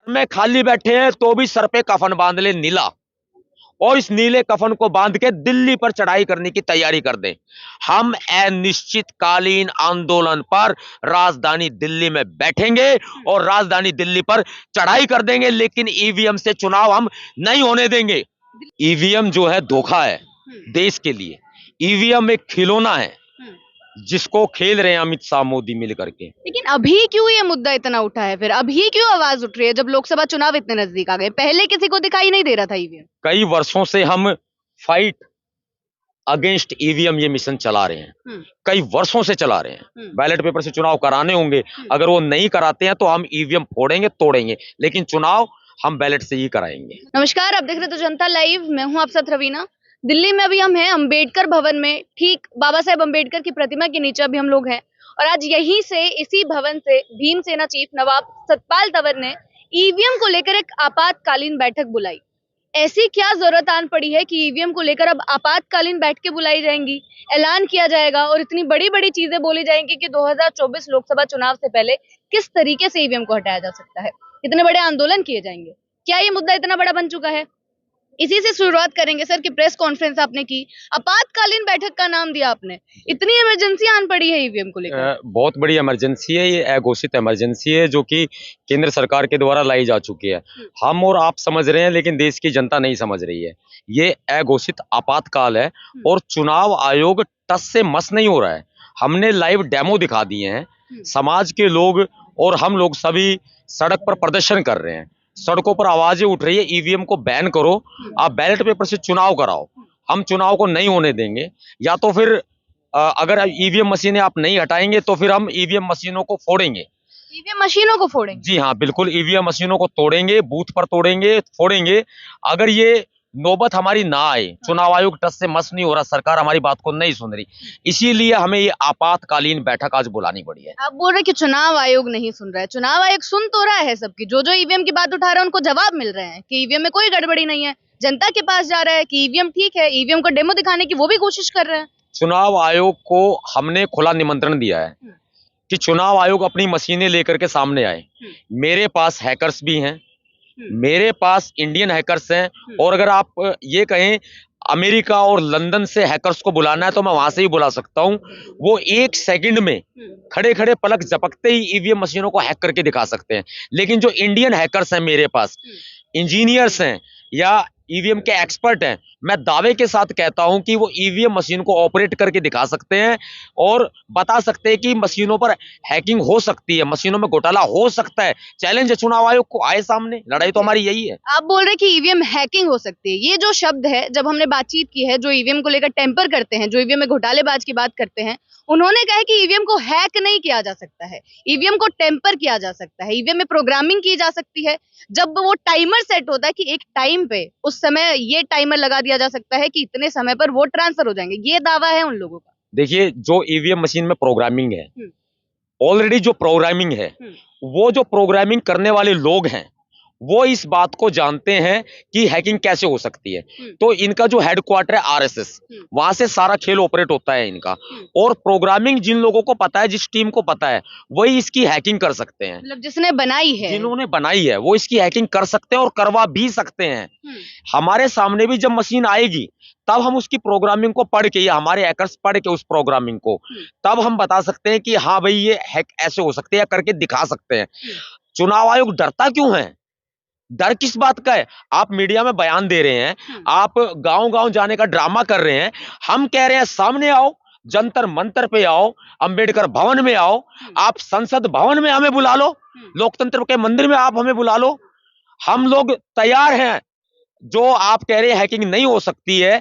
में खाली बैठे हैं तो भी सर पे कफन बांध ले नीला, और इस नीले कफन को बांध के दिल्ली पर चढ़ाई करने की तैयारी कर दें। हम अनिश्चितकालीन आंदोलन पर राजधानी दिल्ली में बैठेंगे और राजधानी दिल्ली पर चढ़ाई कर देंगे, लेकिन ईवीएम से चुनाव हम नहीं होने देंगे। ईवीएम जो है धोखा है देश के लिए। ईवीएम एक खिलौना है जिसको खेल रहे हैं अमित शाह मोदी मिल करके। लेकिन अभी क्यों ये मुद्दा इतना उठा है, फिर अभी क्यों आवाज उठ रही है जब लोकसभा चुनाव इतने नजदीक आ गए? पहले किसी को दिखाई नहीं दे रहा था ईवीएम। कई वर्षों से हम फाइट अगेंस्ट ईवीएम ये मिशन चला रहे हैं, कई वर्षों से चला रहे हैं। बैलेट पेपर से चुनाव कराने होंगे, अगर वो नहीं कराते हैं तो हम ईवीएम फोड़ेंगे तोड़ेंगे, लेकिन चुनाव हम बैलेट से ही कराएंगे। नमस्कार, आप देख रहे तो जनता लाइव, मैं हूं आपसे रवीना। दिल्ली में अभी हम हैं अंबेडकर भवन में, ठीक बाबा साहेब अंबेडकर की प्रतिमा के नीचे अभी हम लोग हैं। और आज यहीं से, इसी भवन से भीमसेना चीफ नवाब सतपाल तंवर ने ईवीएम को लेकर एक आपातकालीन बैठक बुलाई। ऐसी क्या जरूरत आन पड़ी है कि ईवीएम को लेकर अब आपातकालीन बैठकें बुलाई जाएंगी, ऐलान किया जाएगा और इतनी बड़ी बड़ी चीजें बोली जाएंगी कि 2024 लोकसभा चुनाव से पहले किस तरीके से ईवीएम को हटाया जा सकता है, इतने बड़े आंदोलन किए जाएंगे। क्या ये मुद्दा इतना बड़ा बन चुका है? इसी से शुरुआत करेंगे सर कि प्रेस कॉन्फ्रेंस आपने की, आपातकालीन बैठक का नाम दिया आपने, इतनी इमरजेंसी आन पड़ी है ईवीएम को लेकर। बहुत बड़ी इमरजेंसी है, ये अघोषित इमरजेंसी है जो कि केंद्र सरकार के द्वारा लाई जा चुकी है। हम और आप समझ रहे हैं लेकिन देश की जनता नहीं समझ रही है। ये अघोषित आपातकाल है और चुनाव आयोग टस से मस नहीं हो रहा है। हमने लाइव डेमो दिखा दिए हैं, समाज के लोग और हम लोग सभी सड़क पर प्रदर्शन कर रहे हैं, सड़कों पर आवाजें उठ रही है ईवीएम को बैन करो, आप बैलेट पेपर से चुनाव कराओ। हम चुनाव को नहीं होने देंगे, या तो फिर अगर ईवीएम मशीनें आप नहीं हटाएंगे तो फिर हम ईवीएम मशीनों को फोड़ेंगे। ईवीएम मशीनों को फोड़ेंगे? जी हाँ, बिल्कुल, ईवीएम मशीनों को तोड़ेंगे, बूथ पर तोड़ेंगे, फोड़ेंगे। अगर ये नौबत हमारी ना आए, चुनाव आयोग टस से मस नहीं हो रहा, सरकार हमारी बात को नहीं सुन रही, इसीलिए हमें ये आपातकालीन बैठक आज बुलानी पड़ी है। आप बोल रहे कि चुनाव आयोग नहीं सुन रहा है, चुनाव आयोग सुन तो रहा है सबकी। जो जो ईवीएम की बात उठा रहे हैं उनको जवाब मिल रहे हैं कि ईवीएम में कोई गड़बड़ी नहीं है, जनता के पास जा रहा है कि ईवीएम ठीक है, ईवीएम को डेमो दिखाने की वो भी कोशिश कर रहे हैं। चुनाव आयोग को हमने खुला निमंत्रण दिया है कि चुनाव आयोग अपनी मशीनें लेकर के सामने आए। मेरे पास हैकर्स भी हैं, मेरे पास इंडियन हैकर्स हैं, और अगर आप ये कहें अमेरिका और लंदन से हैकर्स को बुलाना है तो मैं वहां से ही बुला सकता हूं। वो 1 सेकंड में खड़े खड़े पलक झपकते ही ईवीएम मशीनों को हैक करके दिखा सकते हैं। लेकिन जो इंडियन हैकर्स हैं मेरे पास, इंजीनियर्स हैं या ईवीएम के एक्सपर्ट हैं, मैं दावे के साथ कहता हूं कि वो ईवीएम मशीन को ऑपरेट करके दिखा सकते हैं और बता सकते हैं कि मशीनों पर हैकिंग हो सकती है, मशीनों में घोटाला हो सकता है। चैलेंज है चुनाव आयोग को, आए सामने, लड़ाई तो हमारी यही है। आप बोल रहे हैं कि ईवीएम हैकिंग हो सकती है, ये जो शब्द है, जब हमने बातचीत की है, जो ईवीएम को लेकर टेम्पर करते हैं, जो ईवीएम में घोटालेबाज की बात करते हैं, उन्होंने कहा है कि ईवीएम को हैक नहीं किया जा सकता है, ईवीएम को टेम्पर किया जा सकता है, ईवीएम में प्रोग्रामिंग की जा सकती है। जब वो टाइमर सेट होता है कि एक टाइम पे, उस समय ये टाइमर लगा दिया जा सकता है कि इतने समय पर वोट ट्रांसफर हो जाएंगे। ये दावा है उन लोगों का। देखिए, जो ईवीएम मशीन में प्रोग्रामिंग है, ऑलरेडी जो प्रोग्रामिंग है, वो जो प्रोग्रामिंग करने वाले लोग हैं वो इस बात को जानते हैं कि हैकिंग कैसे हो सकती है। तो इनका जो हेडक्वार्टर है आरएसएस, वहां से सारा खेल ऑपरेट होता है इनका। और प्रोग्रामिंग जिन लोगों को पता है, जिस टीम को पता है, वही इसकी हैकिंग कर सकते हैं। मतलब जिसने बनाई है, जिन्होंने बनाई है वो इसकी हैकिंग कर सकते हैं और करवा भी सकते हैं। हमारे सामने भी जब मशीन आएगी तब हम उसकी प्रोग्रामिंग को पढ़ के, या हमारे हैकर्स पढ़ के उस प्रोग्रामिंग को, तब हम बता सकते हैं कि हाँ भाई ये हैक ऐसे हो सकते हैं, या करके दिखा सकते हैं। चुनाव आयोग डरता क्यों है? डर किस बात का है? आप मीडिया में बयान दे रहे हैं, आप गांव-गांव जाने का ड्रामा कर रहे हैं। हम कह रहे हैं सामने आओ, जंतर मंतर पे आओ, अंबेडकर भवन में आओ, आप संसद भवन में हमें बुला लो, लोकतंत्र के मंदिर में आप हमें बुला लो, हम लोग तैयार हैं। जो आप कह रहे हैं हैकिंग नहीं हो सकती है,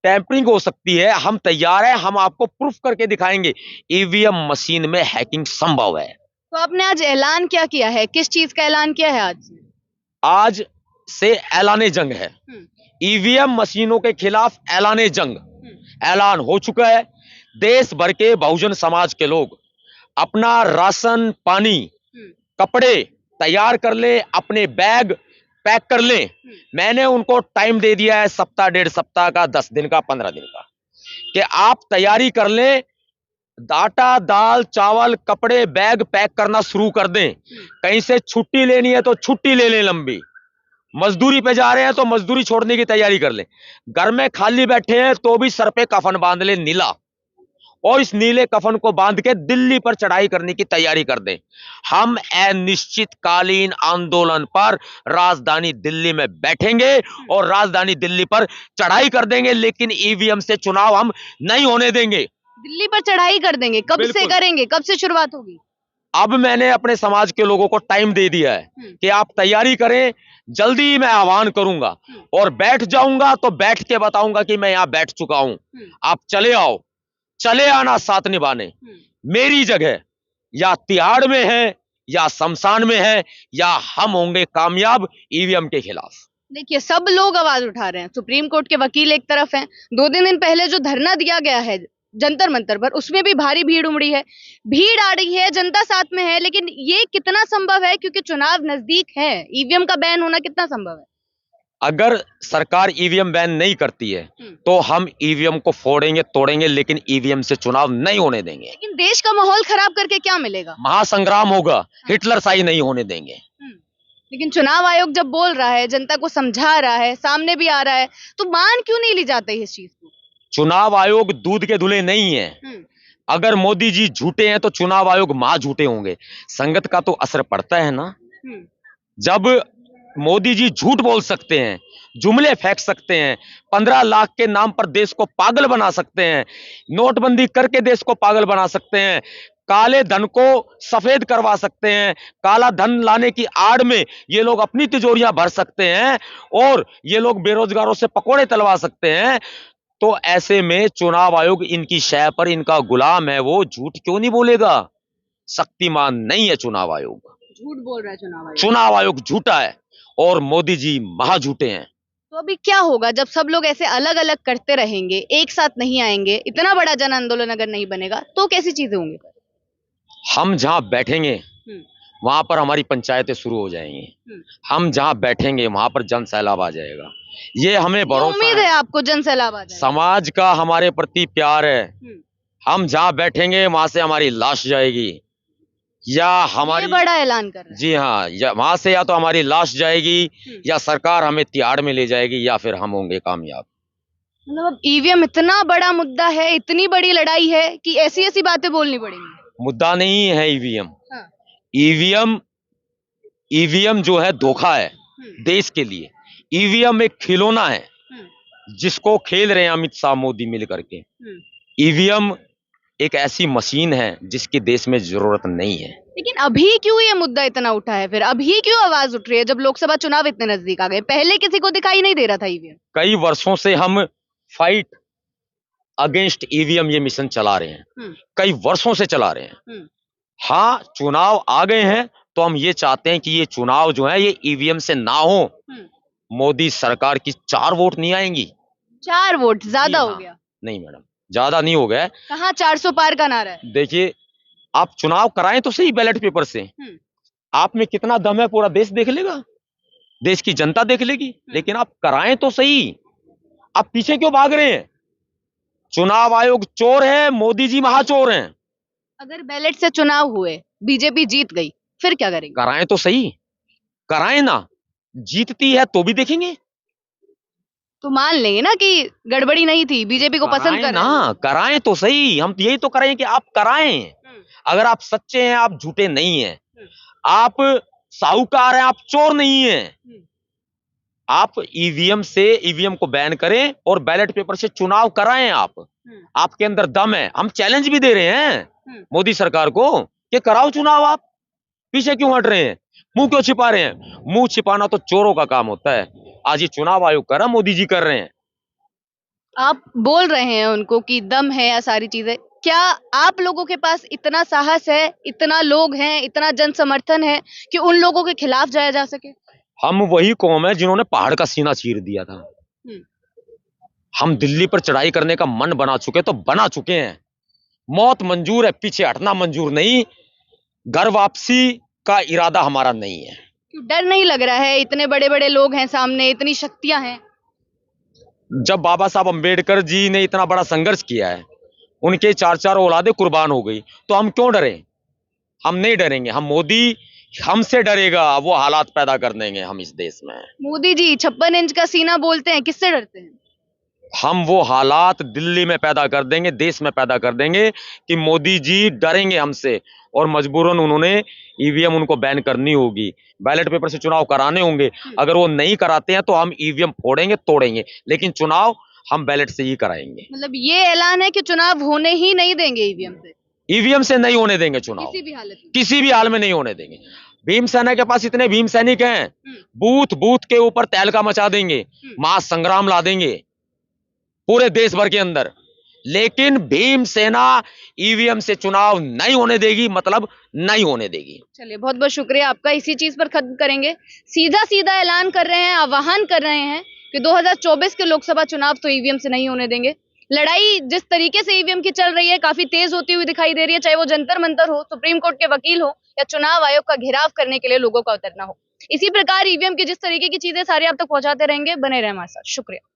टैंपरिंग हो सकती है, हम तैयार हैं, हम आपको प्रूफ करके दिखाएंगे ईवीएम मशीन में हैकिंग संभव है। तो आपने आज ऐलान क्या किया है, किस चीज का ऐलान किया है आज? आज से ऐलाने जंग है, ईवीएम मशीनों के खिलाफ ऐलाने जंग ऐलान हो चुका है। देश भर के बहुजन समाज के लोग अपना राशन पानी कपड़े तैयार कर ले, अपने बैग पैक कर ले। मैंने उनको टाइम दे दिया है, सप्ताह 1.5 सप्ताह का, 10 दिन का, 15 दिन का, कि आप तैयारी कर ले। आटा, दाल, चावल, कपड़े, बैग पैक करना शुरू कर दें। कहीं से छुट्टी लेनी है तो छुट्टी ले लें लंबी। मजदूरी पे जा रहे हैं तो मजदूरी छोड़ने की तैयारी कर लें। घर में खाली बैठे हैं तो भी सर पे कफन बांध लें नीला, और इस नीले कफन को बांध के दिल्ली पर चढ़ाई करने की तैयारी कर दें। हम अनिश्चितकालीन आंदोलन पर राजधानी दिल्ली में बैठेंगे और राजधानी दिल्ली पर चढ़ाई कर देंगे, लेकिन ईवीएम से चुनाव हम नहीं होने देंगे। दिल्ली पर चढ़ाई कर देंगे? कब से करेंगे, कब से शुरुआत होगी? अब मैंने अपने समाज के लोगों को टाइम दे दिया है कि आप तैयारी करें, जल्दी मैं आह्वान करूंगा और बैठ जाऊंगा तो बैठ के बताऊंगा कि मैं यहां बैठ चुका हूं। आप चले आओ, चले आना साथ निभाने। मेरी जगह या तिहाड़ में है या शमशान में है, या हम होंगे कामयाब ईवीएम के खिलाफ। देखिए, सब लोग आवाज उठा रहे हैं। सुप्रीम कोर्ट के वकील एक तरफ हैं, 2 दिन पहले जो धरना दिया गया है जंतर मंतर पर, उसमें भी भारी भीड़ उमड़ी है, भीड़ आ रही है, जनता साथ में है, लेकिन ये कितना संभव है, क्योंकि चुनाव नजदीक है, ईवीएम का बैन होना कितना संभव है? अगर सरकार ईवीएम बैन नहीं करती है तो हम ईवीएम को फोड़ेंगे, तोड़ेंगे, लेकिन ईवीएम से चुनाव नहीं होने देंगे। लेकिन देश का माहौल खराब करके क्या मिलेगा? महासंग्राम होगा, हिटलर शाही नहीं होने देंगे। लेकिन चुनाव आयोग जब बोल रहा है, जनता को समझा रहा है, सामने भी आ रहा है, तो मान क्यों नहीं ली जाती इस चीज को? चुनाव आयोग दूध के धुले नहीं है। अगर मोदी जी झूठे हैं तो चुनाव आयोग महा झूठे होंगे। संगत का तो असर पड़ता है ना। जब मोदी जी झूठ बोल सकते हैं, जुमले फेंक सकते हैं, 15 लाख के नाम पर देश को पागल बना सकते हैं, नोटबंदी करके देश को पागल बना सकते हैं, काले धन को सफेद करवा सकते हैं, काला धन लाने की आड़ में ये लोग अपनी तिजोरियां भर सकते हैं, और ये लोग बेरोजगारों से पकोड़े तलवा सकते हैं, तो ऐसे में चुनाव आयोग इनकी शय पर इनका गुलाम है। वो झूठ क्यों नहीं बोलेगा? शक्तिमान नहीं है चुनाव आयोग, झूठ बोल रहा है चुनाव आयोग। चुनाव आयोग झूठा है और मोदी जी महा झूठे हैं। तो अभी क्या होगा जब सब लोग ऐसे अलग अलग करते रहेंगे, एक साथ नहीं आएंगे, इतना बड़ा जन आंदोलन अगर नहीं बनेगा तो कैसी चीजें होंगी? हम जहां बैठेंगे वहां पर हमारी पंचायतें शुरू हो जाएंगी। हम जहां बैठेंगे वहां पर जन सैलाब आ जाएगा। ये हमें भरोसा उम्मीद है आपको जन सैलाब आ जाएगा। समाज का हमारे प्रति प्यार है। हम जहां बैठेंगे वहां से हमारी लाश जाएगी, या हमारी, ये बड़ा ऐलान कर रहे हैं। जी हाँ, या वहां से या तो हमारी लाश जाएगी, या सरकार हमें तिहाड़ में ले जाएगी, या फिर हम होंगे कामयाब। मतलब ईवीएम इतना बड़ा मुद्दा है, इतनी बड़ी लड़ाई है कि ऐसी ऐसी बातें बोलनी पड़ेंगी। मुद्दा नहीं है ईवीएम। ईवीएम जो है धोखा है देश के लिए। ईवीएम एक खिलौना है जिसको खेल रहे हैं अमित शाह मोदी मिल करके। ईवीएम एक ऐसी मशीन है जिसकी देश में जरूरत नहीं है। लेकिन अभी क्यों ये मुद्दा इतना उठा है? फिर अभी क्यों आवाज उठ रही है जब लोकसभा चुनाव इतने नजदीक आ गए? पहले किसी को दिखाई नहीं दे रहा था ईवीएम। कई वर्षों से हम फाइट अगेंस्ट ईवीएम ये मिशन चला रहे हैं, कई वर्षों से चला रहे हैं। हाँ, चुनाव आ गए हैं तो हम ये चाहते हैं कि ये चुनाव जो है ये ईवीएम से ना हो। मोदी सरकार की 4 वोट नहीं आएंगी। 4 वोट ज्यादा हो गया? नहीं मैडम, ज्यादा नहीं हो गया। कहाँ 400 पार का नारा है? देखिए, आप चुनाव कराएं तो सही बैलेट पेपर से। आप में कितना दम है पूरा देश देख लेगा, देश की जनता देख लेगी। लेकिन आप कराएं तो सही, आप पीछे क्यों भाग रहे हैं? चुनाव आयोग चोर है, मोदी जी महाचोर हैं। अगर बैलेट से चुनाव हुए, बीजेपी जीत गई, फिर क्या करेंगे? कराएं तो सही, कराएं ना। जीतती है तो भी देखेंगे, तो मान लेंगे ना कि गड़बड़ी नहीं थी, बीजेपी को पसंद कर ना। कराएं तो सही, हम यही तो करें कि आप कराएं। अगर आप सच्चे हैं, आप झूठे नहीं हैं, आप साहूकार हैं, आप चोर नहीं हैं। आप ईवीएम को बैन करें और बैलेट पेपर से चुनाव कराएं। आपके अंदर दम है। हम चैलेंज भी दे रहे हैं मोदी सरकार को कि कराओ चुनाव। आप पीछे क्यों हट रहे हैं, मुंह क्यों छिपा रहे हैं? मुंह छिपाना तो चोरों का काम होता है। आज ये चुनाव आयोग कर रहा, मोदी जी कर रहे हैं। आप बोल रहे हैं उनको कि दम है या सारी चीजें, क्या आप लोगों के पास इतना साहस है, इतना लोग हैं, इतना जन समर्थन है कि उन लोगों के खिलाफ जाया जा सके? हम वही कौम है जिन्होंने पहाड़ का सीना चीर दिया था। हम दिल्ली पर चढ़ाई करने का मन बना चुके तो बना चुके हैं। मौत मंजूर है, पीछे हटना मंजूर नहीं। घर वापसी का इरादा हमारा नहीं है। डर नहीं लग रहा है? इतने बड़े बड़े लोग हैं सामने, इतनी शक्तियां हैं। जब बाबा साहब अंबेडकर जी ने इतना बड़ा संघर्ष किया है उनके 4-4 औलादे कुर्बान हो गई, तो हम क्यों डरें? हम नहीं डरेंगे। हम मोदी हमसे डरेगा, वो हालात पैदा कर देंगे हम इस देश में। मोदी जी 56 इंच का सीना बोलते हैं, किससे डरते हैं? हम वो हालात दिल्ली में पैदा कर देंगे, देश में पैदा कर देंगे कि मोदी जी डरेंगे हमसे, और मजबूरन उन्होंने ईवीएम उनको बैन करनी होगी, बैलेट पेपर से चुनाव कराने होंगे। अगर वो नहीं कराते हैं तो हम ईवीएम फोड़ेंगे, तोड़ेंगे, लेकिन चुनाव हम बैलेट से ही कराएंगे। मतलब ये ऐलान है कि चुनाव होने ही नहीं देंगे ईवीएम से, ईवीएम से नहीं होने देंगे चुनाव, किसी भी हालत में। किसी भी हाल में नहीं होने देंगे। भीमसेना के पास इतने भीम सैनिक हैं, बूथ बूथ के ऊपर तहलका मचा देंगे, महासंग्राम ला देंगे पूरे देश भर के अंदर, लेकिन भीमसेना ईवीएम से चुनाव नहीं होने देगी, मतलब नहीं होने देगी। चलिए, बहुत बहुत शुक्रिया आपका। इसी चीज पर खत्म करेंगे। सीधा सीधा ऐलान कर रहे हैं, आह्वान कर रहे हैं कि 2024 के लोकसभा चुनाव तो ईवीएम से नहीं होने देंगे। लड़ाई जिस तरीके से ईवीएम की चल रही है, काफी तेज होती हुई दिखाई दे रही है, चाहे वो जंतर मंतर हो, सुप्रीम कोर्ट के वकील हो, या चुनाव आयोग का घेराव करने के लिए लोगों का उतरना हो। इसी प्रकार ईवीएम की जिस तरीके की चीजें सारी आप तक पहुंचाते रहेंगे। बने रहे हमारे साथ। शुक्रिया।